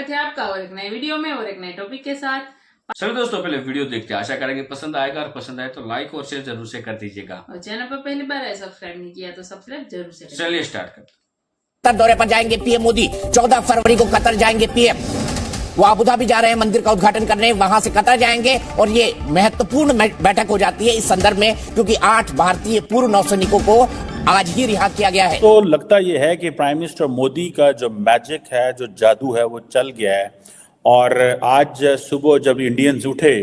स्वागत है आपका और एक नए वीडियो में और एक नए टॉपिक के साथ। सभी दोस्तों पहले वीडियो देखते हैं, आशा करेंगे पसंद आएगा और पसंद आए तो लाइक और शेयर जरूर से कर दीजिएगा और चैनल पर पहली बार है सब्सक्राइब नहीं किया तो सब्सक्राइब जरूर से करें। चलिए स्टार्ट करते हैं। कतर दौरे पर जाएंगे पीएम मोदी। 14 फरवरी को कतर जाएंगे पीएम। वो अबू धाबी जा रहे हैं मंदिर का उद्घाटन करने, वहां से कतर जाएंगे और ये महत्वपूर्ण बैठक हो जाती है इस संदर्भ में, क्योंकि 8 भारतीय पूर्व नौसैनिकों को आज ही रिहा किया गया है। तो लगता यह है कि प्राइम मिनिस्टर मोदी का जो मैजिक है, जो जादू है, वो चल गया है। और आज सुबह जब इंडियंस उठे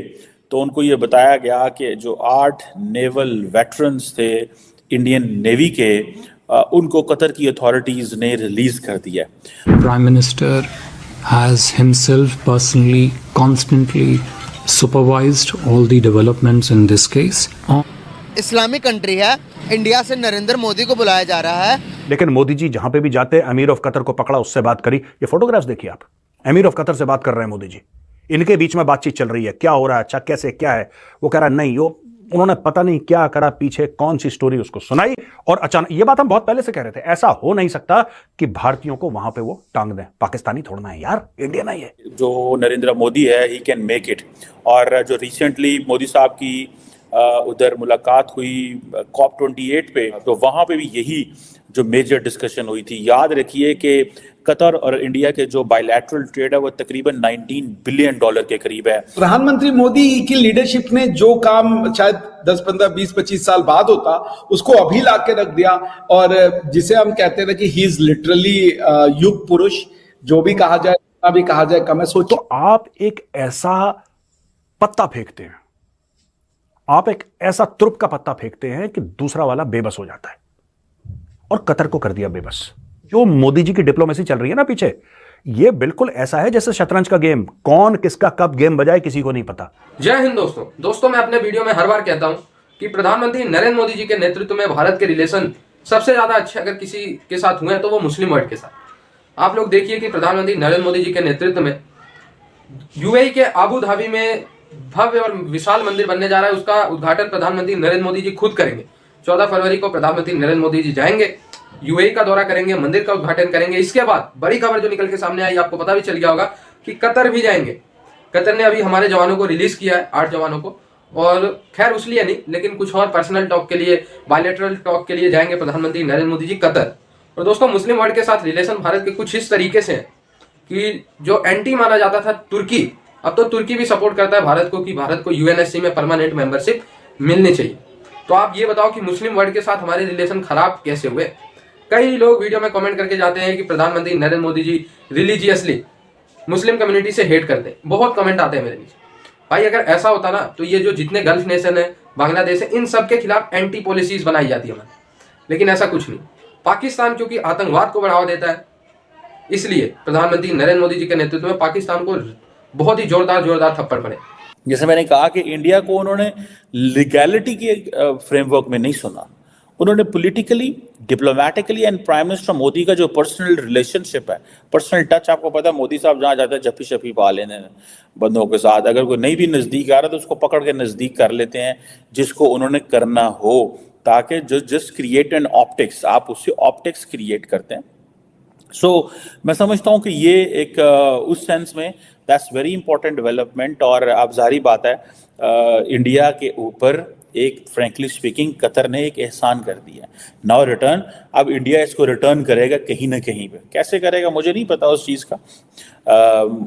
तो उनको ये बताया गया कि जो 8 नेवल वेटरन्स थे इंडियन नेवी के, उनको कतर की अथॉरिटीज ने रिलीज कर दिया। Prime Minister has himself personally constantly supervised all the developments in this case. Islamic country है, इंडिया से नरेंद्र मोदी को बुलाया जा रहा है। लेकिन मोदी जी जहां पे भी जाते हैं, अमीर ऑफ कतर को पकड़ा, उससे बात करी। ये फोटोग्राफ्स देखिए आप, अमीर ऑफ कतर से बात कर रहे हैं मोदी जी। इनके बीच में बातचीत चल रही है, क्या हो रहा है, अच्छा कैसे क्या है। वो कह रहा है नहीं, वो उन्होंने पता नहीं क्या करा, पीछे कौन सी स्टोरी उसको सुनाई और अचानक। ये बात हम बहुत पहले से कह रहे थे, ऐसा हो नहीं सकता कि भारतीयों को वहां पे वो टांग दें। पाकिस्तानी थोड़ना है यार, इंडियन है ये। जो नरेंद्र मोदी है, ही कैन मेक इट। और जो रिसेंटली मोदी साहब की उधर मुलाकात हुई COP28 पे, तो वहां पे भी यही जो मेजर डिस्कशन हुई थी। याद रखिए कि कतर और इंडिया के जो बायलैटरल ट्रेड है वो तकरीबन $19 बिलियन के करीब है। प्रधानमंत्री मोदी की लीडरशिप ने जो काम शायद 10, 15, 20, 25 साल बाद होता, उसको अभी लाके रख दिया। और जिसे हम कहते थे कि ही इज लिटरली युग पुरुष, जो भी कहा जाए, भी कहा जाए कम है। सोचो, तो आप एक ऐसा पत्ता फेंकते हैं, आप एक ऐसा तुरुप का पत्ता फेंकते हैं कि दूसरा वाला बेबस हो जाता है, और कतर को कर दिया बेबस। जो मोदी जी की डिप्लोमेसी चल रही है ना पीछे, ये बिल्कुल ऐसा है जैसे शतरंज का गेम, कौन किसका कब गेम बजाए किसी को नहीं पता। जय हिंद दोस्तों, मैं अपने वीडियो में हर बार कहता हूं कि प्रधानमंत्री नरेंद्र मोदी जी के नेतृत्व में भारत के रिलेशन सबसे ज्यादा अच्छे अगर किसी के साथ हुए हैं तो वो मुस्लिम वर्ल्ड के साथ। आप लोग देखिए कि प्रधानमंत्री नरेंद्र मोदी जी के नेतृत्व में यूएई के आबू धाबी में भव्य और विशाल मंदिर बनने जा रहा है। उसका उद्घाटन प्रधानमंत्री नरेंद्र मोदी जी खुद करेंगे। 14 फरवरी को प्रधानमंत्री नरेंद्र मोदी जी जाएंगे, यूएई का दौरा करेंगे, मंदिर का उद्घाटन करेंगे। इसके बाद बड़ी खबर जो निकल के सामने आई, आपको पता भी चल गया होगा कि कतर भी जाएंगे। कतर ने अभी हमारे जवानों को रिलीज किया है, 8 जवानों को। और खैर उस लिए नहीं, लेकिन कुछ और पर्सनल टॉक के लिए, बायलैटरल टॉक के लिए जाएंगे प्रधानमंत्री नरेंद्र मोदी जी कतर। और दोस्तों, मुस्लिम वर्ल्ड के साथ रिलेशन भारत के कुछ इस तरीके से है कि जो एंटी माना जाता था तुर्की, अब तो तुर्की भी सपोर्ट करता है भारत को कि भारत को यूएनएससी में परमानेंट मेंबरशिप मिलनी चाहिए। तो आप ये बताओ कि मुस्लिम वर्ल्ड के साथ हमारे रिलेशन खराब कैसे हुए। कई लोग वीडियो में कमेंट करके जाते हैं कि प्रधानमंत्री Narendra Modi ji religiously Muslim community से हेट करते हैं। बहुत कमेंट आते हैं मेरे नीचे। भाई अगर ऐसा होता ना, तो ये जो जितने गल्फ नेशन है, बांग्लादेश है, इन सब के खिलाफ एंटी पॉलिसीज बनाई जाती है हमारी। लेकिन ऐसा कुछ नहीं। पाकिस्तान क्योंकि आतंकवाद को बढ़ावा देता है, इसलिए प्रधानमंत्री नरेंद्र मोदी जी के नेतृत्व में पाकिस्तान को बहुत ही जोरदार थप्पड़ पड़े। जैसे मैंने कहा कि इंडिया को उन्होंने लीगैलिटी के फ्रेमवर्क में नहीं सुना, उन्होंने politically, diplomatically and prime minister Modi का जो पर्सनल रिलेशनशिप है, पर्सनल टच, आपको पता है मोदी साहब जहाँ जाते हैं जप्पी शप्पी पा लेने बंदों के साथ। अगर कोई नहीं भी नज़दीक आ रहा तो उसको पकड़ के नज़दीक कर लेते हैं, जिसको उन्होंने करना हो, ताकि जस्ट क्रिएट एन ऑप्टिक्स, आप उससे ऑप्टिक्स क्रिएट करते हैं। सो मैं समझता हूँ कि ये एक उस सेंस में दैट्स वेरी इंपॉर्टेंट डेवलपमेंट। और अब जारी बात है, इंडिया के ऊपर एक फ्रैंकली स्पीकिंग कतर ने एक एहसान कर दिया। नाउ रिटर्न, अब इंडिया इसको रिटर्न करेगा कहीं ना कहीं पे। कैसे करेगा मुझे नहीं पता उस चीज़ का।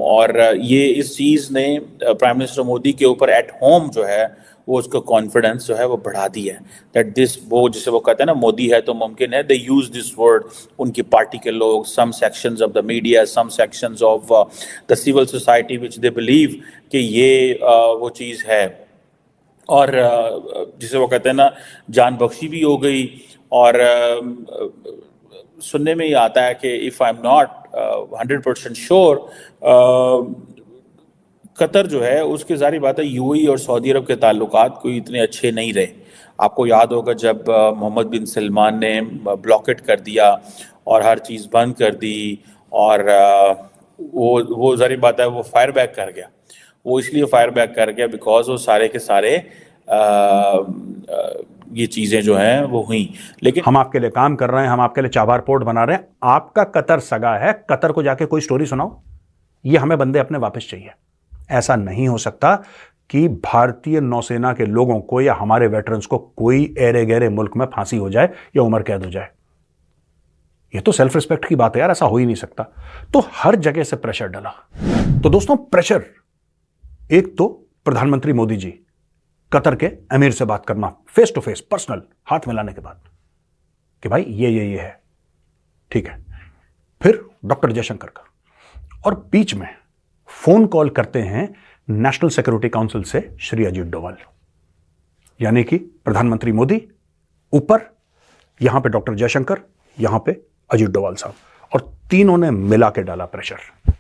और ये इस चीज़ ने प्राइम मिनिस्टर मोदी के ऊपर एट होम जो है वो उसका कॉन्फिडेंस जो है वो बढ़ा दिया है। दैट दिस, वो जिसे वो कहते हैं ना, मोदी है तो मुमकिन है। दे यूज दिस वर्ड, उनकी पार्टी के लोग, some sections of the media, some sections of the civil society, which they believe कि ये वो चीज़ है। और जिसे वो कहते हैं ना, जान बख्शी भी हो गई। और सुनने में ही आता है कि if I am not 100% sure, Qatar जो है उसके जारी बात है यूएई और सऊदी अरब के ताल्लुकात कोई इतने अच्छे नहीं रहे। आपको याद होगा जब मोहम्मद बिन सलमान ने ब्लॉकेट कर दिया और हर चीज़ बंद कर दी, और वो जारी बात है वो फायर बैक कर गया। वो इसलिए फायर बैक कर गया बिकॉज वो सारे के सारे ये चीज़ें जो हैं वो हुई। लेकिन हम आपके लिए काम कर रहे हैं, हम आपके लिए चाबार पोर्ट बना रहे हैं। आपका कतर सगा है, कतर को जाके कोई स्टोरी सुनाओ। ये हमें बंदे अपने वापस चाहिए। ऐसा नहीं हो सकता कि भारतीय नौसेना के लोगों को या हमारे वेटरन्स को कोई एरे गहरे मुल्क में फांसी हो जाए या उम्र कैद हो जाए। ये तो सेल्फ रिस्पेक्ट की बात है यार, ऐसा हो ही नहीं सकता। तो हर जगह से प्रेशर डला। तो दोस्तों प्रेशर, एक तो प्रधानमंत्री मोदी जी कतर के अमीर से बात करना फेस टू फेस, पर्सनल, हाथ मिलाने के बाद कि भाई ये है, ठीक है। फिर डॉक्टर जयशंकर का, और बीच में फोन कॉल करते हैं नेशनल सिक्योरिटी काउंसिल से श्री अजीत डोभाल, यानी कि प्रधानमंत्री मोदी ऊपर, यहां पे डॉक्टर जयशंकर, यहां पे अजीत डोभाल साहब, और तीनों ने मिला के डाला pressure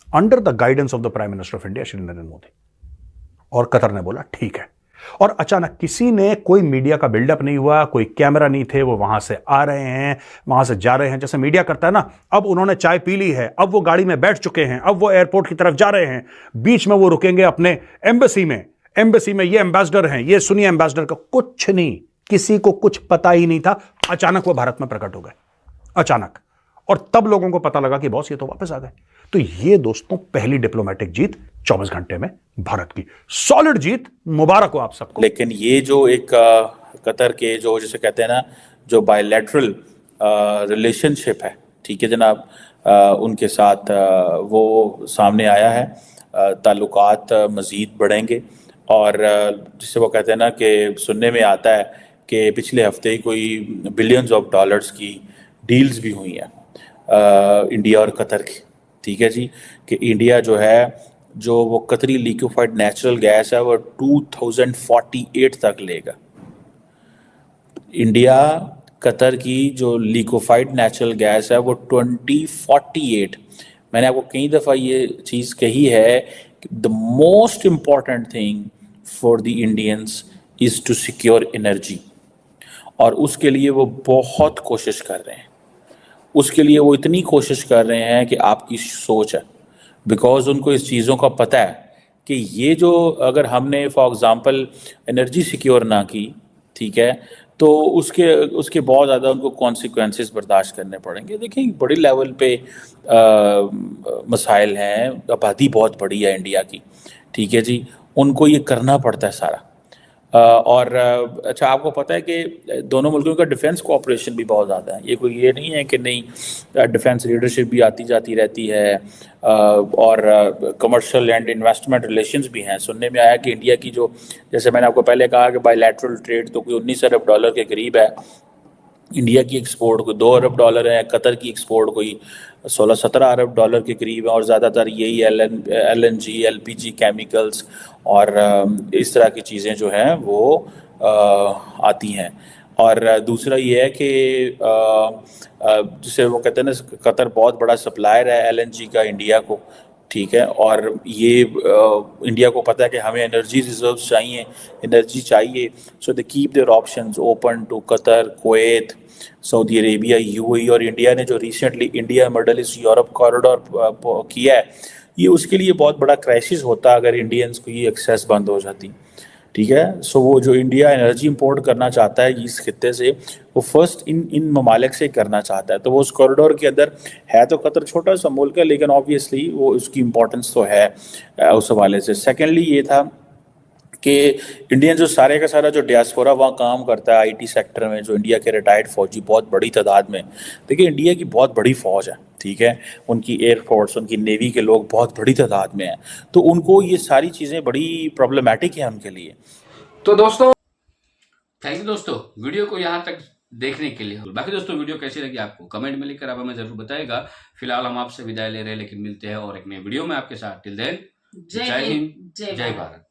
under the guidance of the prime minister of India Shri Narendra Modi. और कतर ने बोला ठीक है। और अचानक किसी ने, कोई मीडिया का बिल्डअप नहीं हुआ, कोई कैमरा नहीं थे, वो वहां से आ रहे हैं, वहां से जा रहे हैं, जैसे मीडिया करता है ना। अब उन्होंने चाय पी ली है, अब वो गाड़ी में बैठ चुके हैं, अब वो एयरपोर्ट की तरफ जा रहे हैं, बीच में वो रुकेंगे अपने एम्बेसी में। एम्बेसी में ये एम्बेसडर हैं, ये सुनिए एम्बेसडर का, कुछ नहीं, किसी को कुछ पता ही नहीं था। अचानक वो भारत में प्रकट हो गए, अचानक। और तब लोगों को पता लगा कि बॉस ये तो वापस आ गए। तो ये दोस्तों पहली डिप्लोमेटिक जीत 24 घंटे में भारत की, सॉलिड जीत, मुबारक हो आप सबको। लेकिन ये जो एक कतर के जो जिसे कहते हैं ना, जो बायलैटरल रिलेशनशिप है, ठीक है जनाब, उनके साथ वो सामने आया है। ताल्लुकात मज़ीद बढ़ेंगे, और जिसे वो कहते हैं ना कि सुनने में आता है कि पिछले हफ्ते ही कोई बिलियंस ऑफ डॉलर्स की डील्स भी हुई हैं इंडिया और कतर की, ठीक है जी। कि इंडिया जो है, जो वो कतरी लिक्विफाइड नेचुरल गैस है, वो 2048 तक लेगा। इंडिया कतर की जो लिक्विफाइड नेचुरल गैस है वो 2048, मैंने आपको कई दफ़ा ये चीज़ कही है कि the most important thing for the Indians is to secure energy, और उसके लिए वो बहुत कोशिश कर रहे हैं। उसके लिए वो इतनी कोशिश कर रहे हैं कि आपकी सोच है, बिकॉज उनको इस चीज़ों का पता है कि ये जो, अगर हमने फॉर एग्ज़ाम्पल एनर्जी सिक्योर ना की, ठीक है, तो उसके बहुत ज़्यादा उनको कॉन्सिक्वेंसेस बर्दाश्त करने पड़ेंगे। देखिए बड़ी लेवल पे मसाइल हैं, आबादी बहुत बड़ी है इंडिया की, ठीक है जी, उनको ये करना पड़ता है सारा। और अच्छा, आपको पता है कि दोनों मुल्कों का डिफेंस कोऑपरेशन भी बहुत ज़्यादा है। ये कोई ये नहीं है कि नहीं, डिफेंस लीडरशिप भी आती जाती रहती है, और कमर्शियल एंड इन्वेस्टमेंट रिलेशंस भी हैं। सुनने में आया कि इंडिया की जो, जैसे मैंने आपको पहले कहा कि बायलैटरल ट्रेड तो कोई 19 अरब डॉलर के करीब है। इंडिया की एक्सपोर्ट कोई 2 अरब डॉलर है, कतर की एक्सपोर्ट कोई 16-17 अरब डॉलर के करीब है, और ज़्यादातर यही LNG, LPG, केमिकल्स और इस तरह की चीज़ें जो हैं वो आती हैं। और दूसरा ये है कि जिसे वो कहते हैं ना, कतर बहुत बड़ा सप्लायर है LNG का इंडिया को, ठीक है। और ये इंडिया को पता है कि हमें एनर्जी रिजर्व्स चाहिए, एनर्जी चाहिए, so they keep their options open to Qatar, Kuwait, Saudi Arabia, UAE। और इंडिया ने जो recently India Middle East Europe corridor किया है, ये उसके लिए बहुत बड़ा क्राइसिस होता अगर इंडियंस को ये एक्सेस बंद हो जाती, ठीक है। सो वो जो इंडिया एनर्जी इंपोर्ट करना चाहता है इस खित्ते से, वो फर्स्ट इन ममालिक से करना चाहता है। तो वो उस कॉरिडोर के अंदर है, तो कतर छोटा सा मुल्क है, लेकिन ऑब्वियसली वो उसकी इम्पोर्टेंस तो है उस हवाले से। सेकेंडली ये था कि इंडियन जो सारे का सारा जो डियास्पोरा वहाँ काम करता है IT सेक्टर में, जो इंडिया के रिटायर्ड फौजी बहुत बड़ी तादाद में, देखिए इंडिया की बहुत बड़ी फ़ौज है, ठीक है, उनकी एयरफोर्स, उनकी नेवी के लोग बहुत बड़ी तादाद में हैं, तो उनको ये सारी चीज़ें बड़ी प्रॉब्लमेटिक हैं उनके लिए। तो दोस्तों, थैंक यू दोस्तों वीडियो को यहाँ तक देखने के लिए। बाकी दोस्तों वीडियो कैसी लगी आपको कमेंट में लिखकर आप हमें जरूर बताइएगा। फिलहाल हम आपसे विदाई ले रहे हैं, लेकिन मिलते हैं और एक नए वीडियो में आपके साथ। टिल देन, जय हिंद, जय भारत।